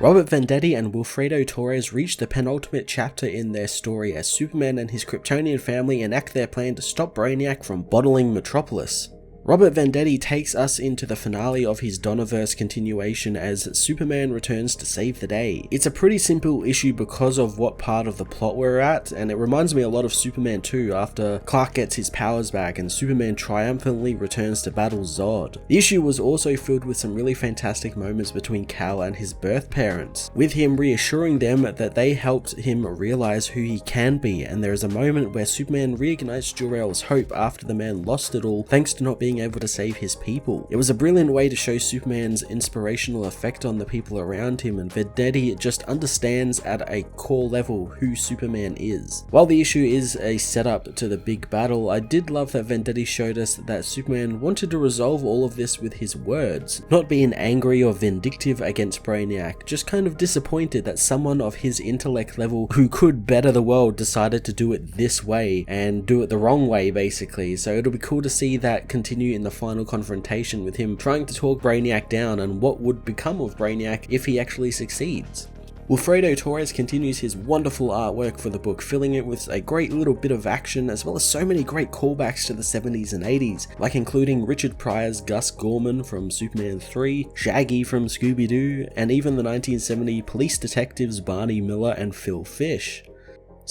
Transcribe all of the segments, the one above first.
Robert Venditti and Wilfredo Torres reach the penultimate chapter in their story as Superman and his Kryptonian family enact their plan to stop Brainiac from bottling Metropolis. Robert Venditti takes us into the finale of his Donnerverse continuation as Superman returns to save the day. It's a pretty simple issue because of what part of the plot we're at, and it reminds me a lot of Superman 2 after Clark gets his powers back and Superman triumphantly returns to battle Zod. The issue was also filled with some really fantastic moments between Kal and his birth parents, with him reassuring them that they helped him realize who he can be, and there is a moment where Superman reignites Jor-El's hope after the man lost it all thanks to not being able to save his people. It was a brilliant way to show Superman's inspirational effect on the people around him, and Venditti just understands at a core level who Superman is. While the issue is a setup to the big battle, I did love that Venditti showed us that Superman wanted to resolve all of this with his words, not being angry or vindictive against Brainiac, just kind of disappointed that someone of his intellect level who could better the world decided to do it this way and do it the wrong way basically. So it'll be cool to see that continue in the final confrontation with him trying to talk Brainiac down and what would become of Brainiac if he actually succeeds. Wilfredo Torres continues his wonderful artwork for the book, filling it with a great little bit of action as well as so many great callbacks to the 70s and 80s, like including Richard Pryor's Gus Gorman from Superman 3, Shaggy from Scooby-Doo, and even the 1970 police detectives Barney Miller and Phil Fish.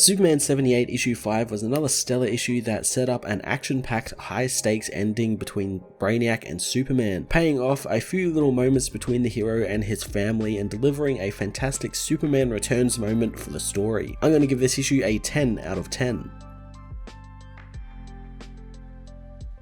Superman 78 issue 5 was another stellar issue that set up an action-packed high-stakes ending between Brainiac and Superman, paying off a few little moments between the hero and his family and delivering a fantastic Superman Returns moment for the story. I'm going to give this issue a 10 out of 10.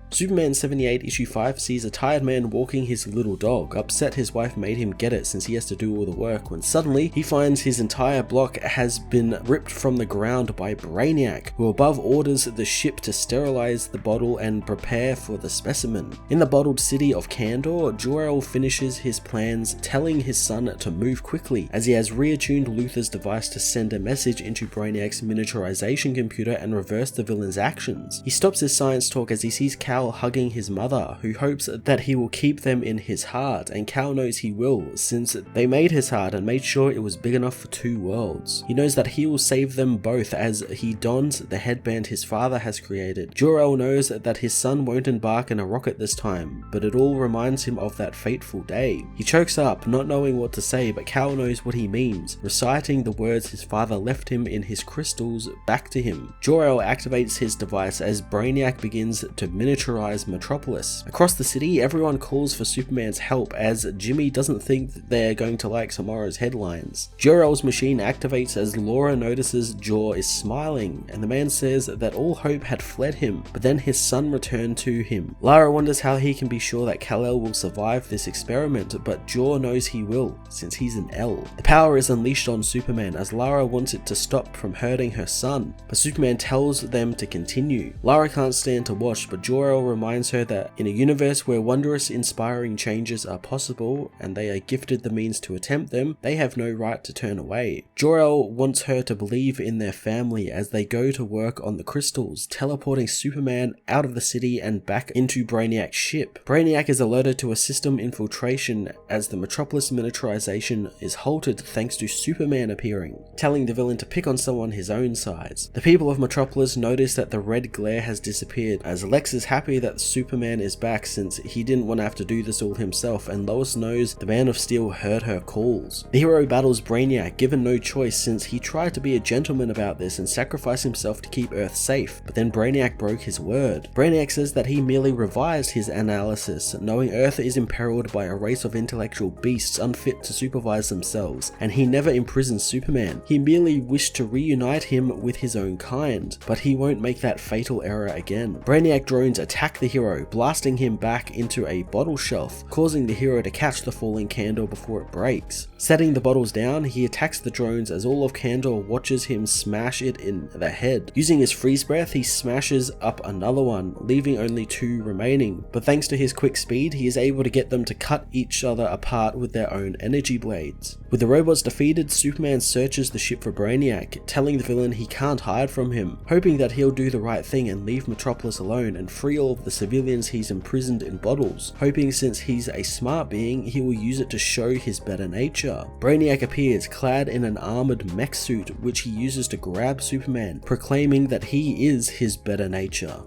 Superman 78 issue 5 sees a tired man walking his little dog, upset his wife made him get it since he has to do all the work, when suddenly he finds his entire block has been ripped from the ground by Brainiac, who above orders the ship to sterilize the bottle and prepare for the specimen. In the bottled city of Kandor, Jor-El finishes his plans, telling his son to move quickly as he has reattuned Luthor's device to send a message into Brainiac's miniaturization computer and reverse the villain's actions. He stops his science talk as he sees Kal hugging his mother, who hopes that he will keep them in his heart, and Kal knows he will, since they made his heart and made sure it was big enough for two worlds. He knows that he will save them both as he dons the headband his father has created. Jor-El knows that his son won't embark in a rocket this time, but it all reminds him of that fateful day. He chokes up, not knowing what to say, but Kal knows what he means, reciting the words his father left him in his crystals back to him. Jor-El activates his device as Brainiac begins to miniaturize Metropolis. Across the city, everyone calls for Superman's help as Jimmy doesn't think they're going to like tomorrow's headlines. Jor-El's machine activates as Laura notices Jor is smiling, and the man says that all hope had fled him, but then his son returned to him. Lara wonders how he can be sure that Kal-El will survive this experiment, but Jor knows he will, since he's an L. The power is unleashed on Superman as Lara wants it to stop from hurting her son, but Superman tells them to continue. Lara can't stand to watch, but Jor-El reminds her that in a universe where wondrous, inspiring changes are possible and they are gifted the means to attempt them, they have no right to turn away. Jor-El wants her to believe in their family as they go to work on the crystals, teleporting Superman out of the city and back into Brainiac's ship. Brainiac is alerted to a system infiltration as the Metropolis miniaturization is halted thanks to Superman appearing, telling the villain to pick on someone his own size. The people of Metropolis notice that the red glare has disappeared as Lex is happy that Superman is back since he didn't want to have to do this all himself, and Lois knows the Man of Steel heard her calls. The hero battles Brainiac, given no choice since he tried to be a gentleman about this and sacrifice himself to keep Earth safe, but then Brainiac broke his word. Brainiac says that he merely revised his analysis, knowing Earth is imperiled by a race of intellectual beasts unfit to supervise themselves, and he never imprisoned Superman. He merely wished to reunite him with his own kind, but he won't make that fatal error again. Brainiac drones attack the hero, blasting him back into a bottle shelf, causing the hero to catch the falling Kandor before it breaks. Setting the bottles down, he attacks the drones as all of Kandor watches him smash it in the head. Using his freeze breath, he smashes up another one, leaving only two remaining, but thanks to his quick speed, he is able to get them to cut each other apart with their own energy blades. With the robots defeated, Superman searches the ship for Brainiac, telling the villain he can't hide from him, hoping that he'll do the right thing and leave Metropolis alone and free all kill the civilians he's imprisoned in bottles, hoping since he's a smart being, he will use it to show his better nature. Brainiac appears clad in an armored mech suit which he uses to grab Superman, proclaiming that he is his better nature.